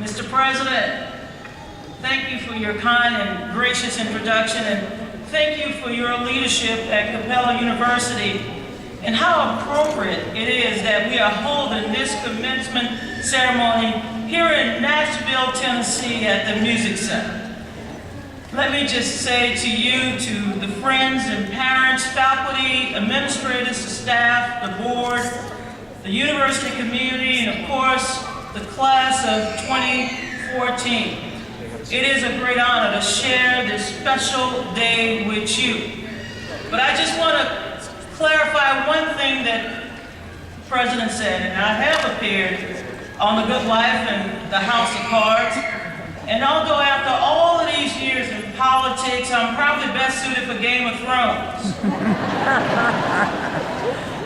Mr. President, thank you for your kind and gracious introduction, and thank you for your leadership at Capella University, and how appropriate it is that we are holding this commencement ceremony here in Nashville, Tennessee at the Music Center. Let me just say to you, to the friends and parents, faculty, administrators, the staff, the board, the university community, and of course, the class of 2014. It is a great honor to share this special day with you. But I just want to clarify one thing that the President said, and I have appeared on The Good Wife and The House of Cards. And although after all of these years in politics, I'm probably best suited for Game of Thrones.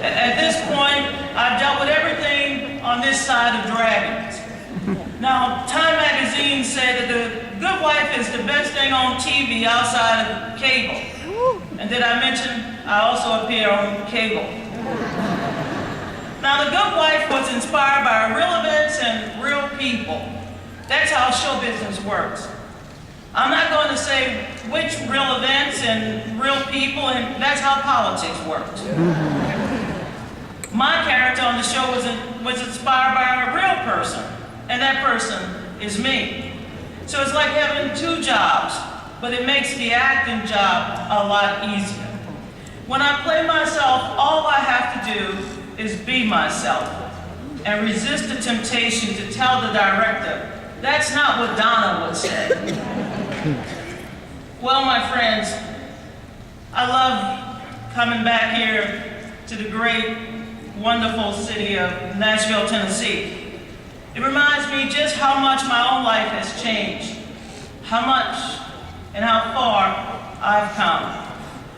At this point, I've dealt with everything on this side of dragons. Now, Time magazine said that The Good Wife is the best thing on TV outside of cable. And did I mention I also appear on cable? Now, The Good Wife was inspired by real events and real people. That's how show business works. I'm not going to say which real events and real people, and that's how politics works. My character on the show was inspired by a real person, and that person is me. So it's like having two jobs, but it makes the acting job a lot easier. When I play myself, all I have to do is be myself and resist the temptation to tell the director, "That's not what Donna would say." Well, my friends, I love coming back here to the great, wonderful city of Nashville, Tennessee. It reminds me just how much my own life has changed, how much and how far I've come.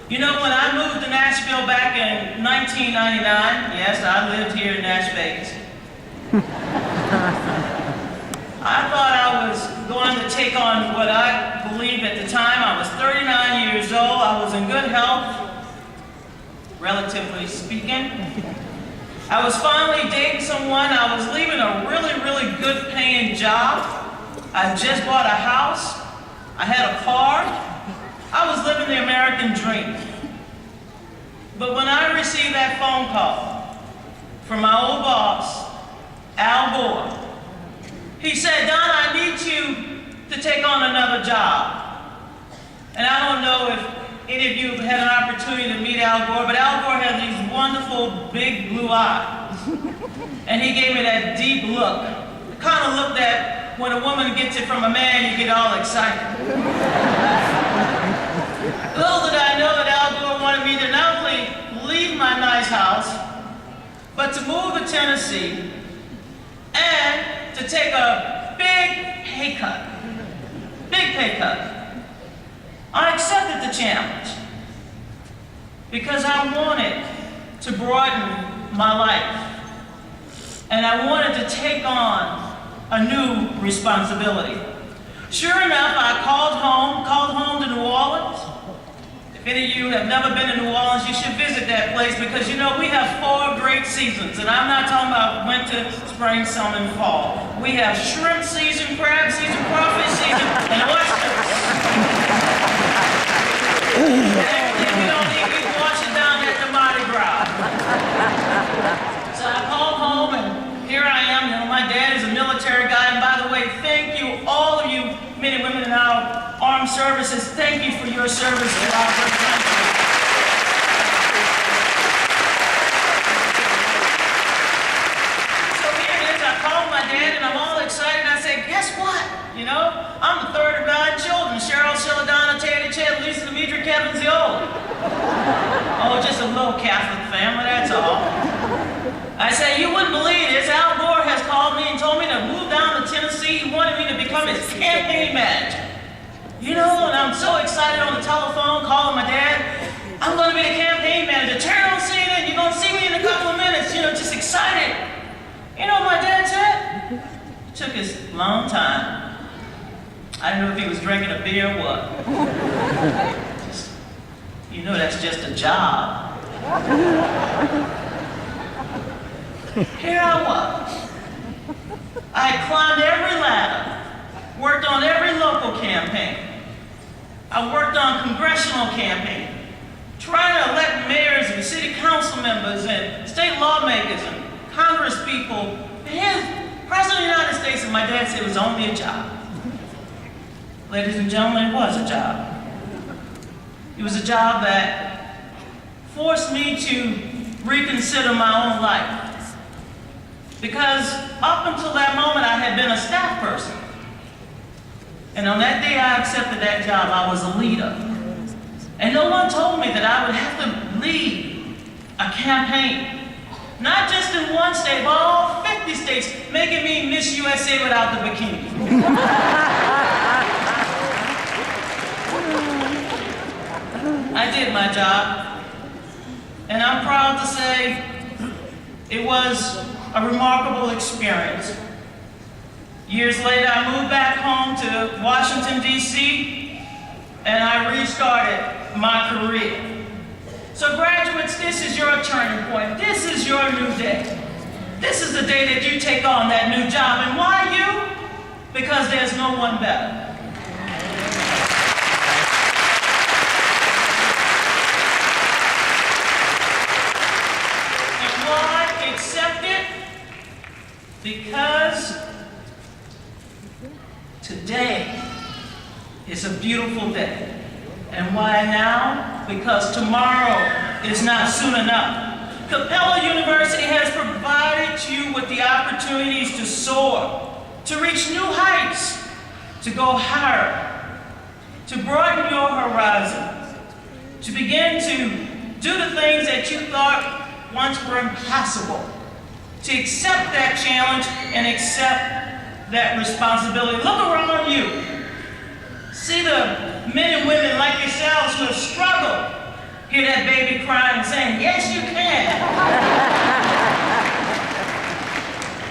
You know, when I moved to Nashville back in 1999, yes, I lived here in Nash Vegas. I thought I was going to take on what I believed at the time. I was 39 years old. I was in good health, relatively speaking. I was finally dating someone. I was leaving a really, really good paying job. I just bought a house. I had a car. I was living the American dream. But when I received that phone call from my old boss, Al Gore, he said, "Donna, I need you to take on another job." And I don't know if any of you have had an opportunity to meet Al Gore, but Al Gore had these wonderful big blue eyes. And he gave me that deep look, the kind of look that when a woman gets it from a man, you get all excited. Little did I know that Al Gore wanted me to not only leave my nice house, but to move to Tennessee and to take a big pay cut. Big pay cut. I accepted the challenge because I wanted to broaden my life. And I wanted to take on a new responsibility. Sure enough, I called home to New Orleans. If any of you have never been to New Orleans, you should visit that place because you know we have 4 great seasons, and I'm not talking about winter, spring, summer, and fall. We have shrimp season, crab season, crawfish season, and oysters. Everything we don't eat, we wash it down at the Mardi Gras. So I called home, and here I am. You know, my dad is a military guy, and by the way, thank you, all of you men and women in our armed services. Thank you for your service to our great country. So here it is. I called my dad, and I'm all excited. I said, "Guess what? You know, I'm the third of 9 children: Cheryl, Sheila, Donna, Taylor, Chad, Lisa, Demetra, Kevin, Ziola. Oh, just a little Catholic family, that's all." I said, "You wouldn't believe this. Al Gore has called me and told me to move down to Tennessee. He wanted me to become his campaign manager." You know, and I'm so excited on the telephone, calling my dad. "I'm going to be the campaign manager. Turn on CNN. You're going to see me in a couple of minutes." You know, just excited. You know what my dad said? It took his long time. I didn't know if he was drinking a beer or what. You know, that's just a job. Here I was. I had climbed every ladder. worked on every local campaign. I worked on congressional campaign, trying to elect mayors and city council members and state lawmakers and Congress people. And President of the United States, and my dad said it was only a job. Ladies and gentlemen, it was a job. It was a job that forced me to reconsider my own life. Because up until that moment, I had been a staff person. And on that day I accepted that job, I was a leader. And no one told me that I would have to lead a campaign. Not just in one state, but all 50 states, making me Miss USA without the bikini. I did my job, and I'm proud to say it was a remarkable experience. Years later, I moved back home to Washington, D.C., and I restarted my career. So graduates, this is your turning point. This is your new day. This is the day that you take on that new job. And why you? Because there's no one better. Accept it because today is a beautiful day. And why now? Because tomorrow is not soon enough. Capella University has provided you with the opportunities to soar, to reach new heights, to go higher, to broaden your horizon, to begin to do the things that you thought once were impossible, to accept that challenge and accept that responsibility. Look around you. See the men and women like yourselves who have struggled. Hear that baby crying and saying, yes, you can.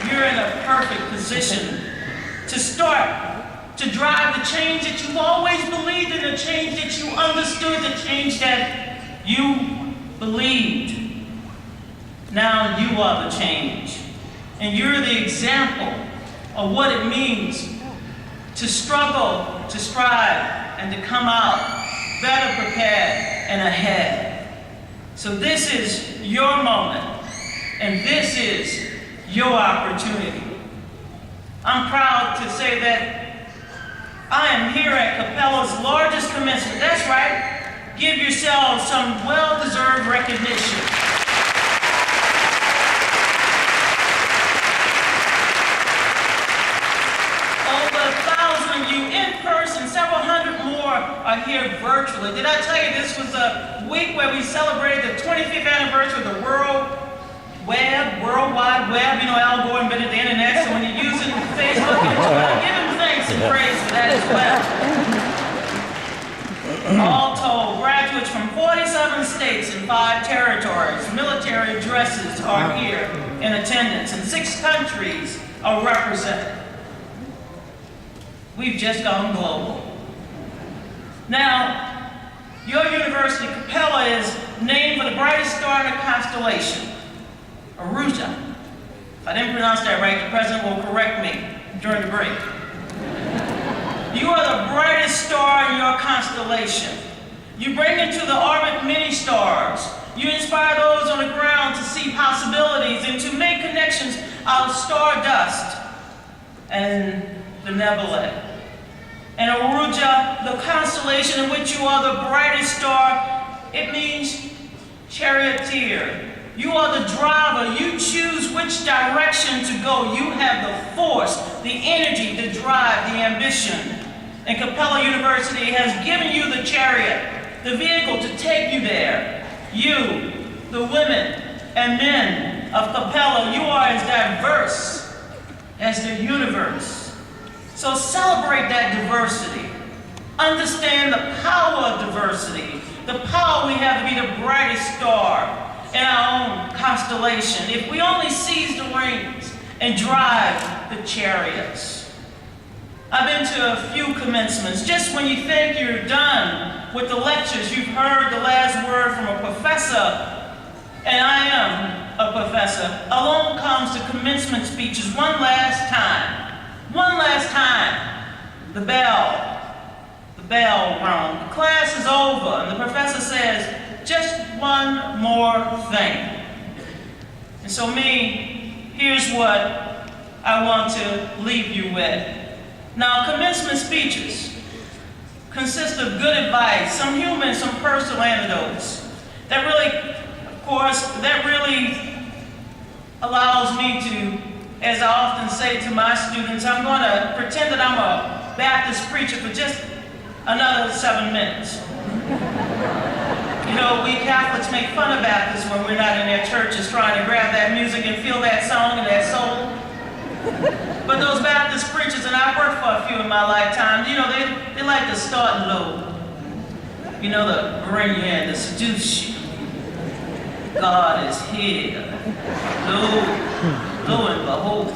You're in a perfect position to start to drive the change that you've always believed in, the change that you understood, the change that you believed. Now you are the change. And you're the example of what it means to struggle, to strive, and to come out better prepared and ahead. So this is your moment, and this is your opportunity. I'm proud to say that I am here at Capella's largest commencement. That's right. Give yourselves some well-deserved recognition. Several hundred more are here virtually. Did I tell you this was a week where we celebrated the 25th anniversary of the World Wide Web? You know, Al Gore invented the internet, so when you're using Facebook and Twitter, give him thanks and praise for that as well. All told, graduates from 47 states and 5 territories, military dresses are here in attendance, and 6 countries are represented. We've just gone global. Now, your university, Capella, is named for the brightest star in the constellation, Aruja. If I didn't pronounce that right, the president will correct me during the break. You are the brightest star in your constellation. You bring into the orbit many stars. You inspire those on the ground to see possibilities and to make connections out of stardust and the nebulae. And Aruja, the constellation in which you are the brightest star, it means charioteer. You are the driver. You choose which direction to go. You have the force, the energy, the drive, the ambition. And Capella University has given you the chariot, the vehicle to take you there. You, the women and men of Capella, you are as diverse as the universe. So celebrate that diversity. Understand the power of diversity, the power we have to be the brightest star in our own constellation. If we only seize the reins and drive the chariots. I've been to a few commencements. Just when you think you're done with the lectures, you've heard the last word from a professor, and I am a professor, along comes the commencement speeches one last time. One last time. the bell rung. The class is over, and the professor says, just one more thing. And so here's what I want to leave you with. Now, commencement speeches consist of good advice, some humor, and some personal anecdotes. That really, of course, allows me to, as I often say to my students, I'm going to pretend that I'm a Baptist preacher for just another 7 minutes. You know, we Catholics make fun of Baptists when we're not in their churches trying to grab that music and feel that song and that soul. But those Baptist preachers, and I've worked for a few in my lifetime, you know, they like to start low. You know, to bring you in, to seduce you. God is here. Lo and behold.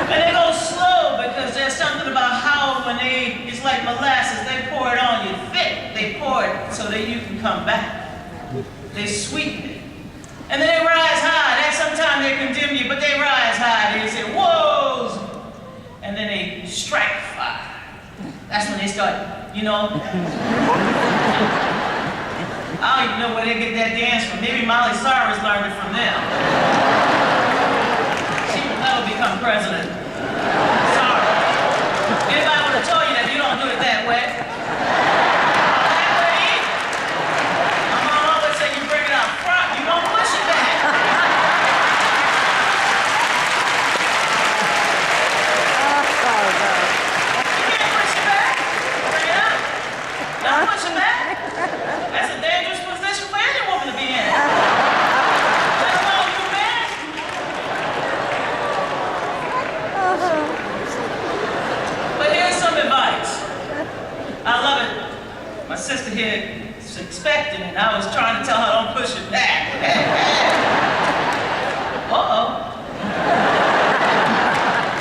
And they go slow because there's something about how it's like molasses, they pour it on you thick. They pour it so that you can come back. They sweeten it. And then they rise high. That sometimes they condemn you, but they rise high. They say, whoa! And then they strike fire. That's when they start, you know. I don't even know where they get that dance from. Maybe Miley Cyrus learned it from them. She will never become president. Sorry. Anybody would have told you that you don't do it that way. That way either. My mom always said you bring it out front, you don't push it back. You can't push it back. Bring it out. Don't push it back. That's a dangerous position for any woman to be in. Let alone you men. But here's some advice. I love it. My sister here is expecting it, and I was trying to tell her don't push it back. Uh-oh.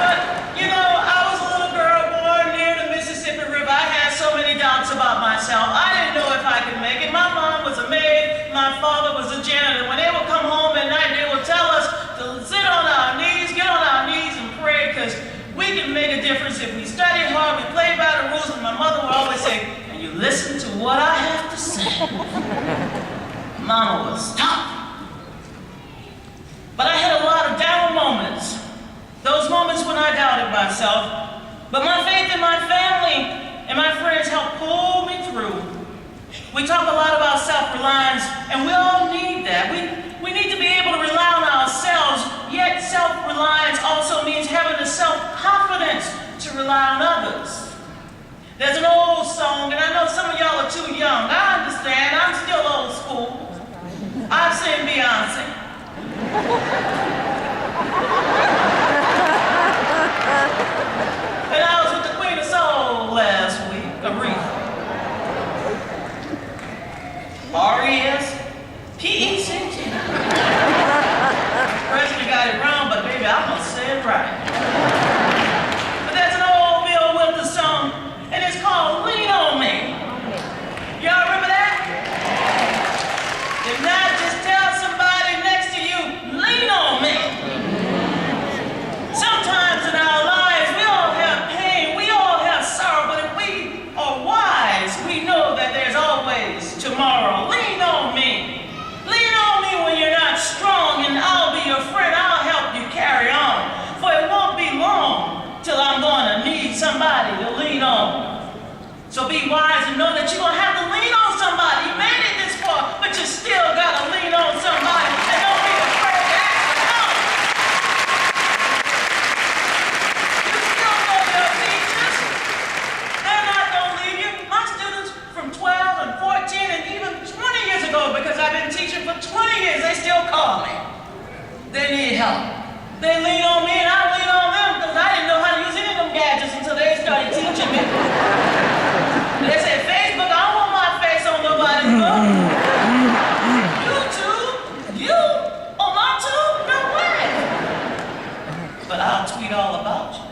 But, you know, I was a little girl born near the Mississippi River. I had so many doubts about myself. I didn't know if I could make it. My mom was a maid. My father was a janitor. When they would come home at night, they would tell us to sit on our knees, get on our knees and pray, because we can make a difference if we study hard, we play by the rules. And my mother would always say, and you listen to what I have to say. Mama was tough. But I had a lot of down moments. Those moments when I doubted myself. But my faith in my family and my friends helped pull me through. We talk a lot about self-reliance, and we all need that. We need to be able to rely on ourselves, yet self-reliance also means having the self-confidence to rely on others. There's an old song, and I know some of y'all are too young. I understand, I'm still old school. I've seen Beyonce. And I was with the Queen of Soul last week, Aretha. R-E-S-P-E-C-T. President got it wrong, but baby, I'm gonna say it right. But there's an old Bill Withers song, and it's called Lean on Me. Y'all remember that? If not, just tell somebody next to you, lean on me. Sometimes in our lives, we all have pain, we all have sorrow, but if we are wise, we know that there's always tomorrow. Lean on me. Lean on me when you're not strong, and I'll be your friend. I'll help you carry on. For it won't be long till I'm going to need somebody to lean on. So be wise and know that you're going to have to lean on somebody. You made it this far, but you still got to lean on somebody. And don't be afraid to ask for help. You still know your teachers. They're not going to leave you. My students from 12 and 14 and even 20 years ago, because I've been teaching for 20 years, they still call me. They need help. They lean on me and I lean on them, because I didn't know how to use any of them gadgets until they started teaching me. They said, Facebook, I don't want my face on nobody's book. YouTube, you on my tube? No way. But I'll tweet all about you.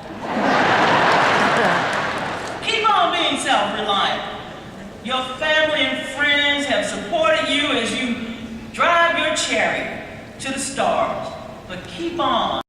Keep on being self-reliant. Your family and friends have supported you as you drive your chariot to the stars. But keep on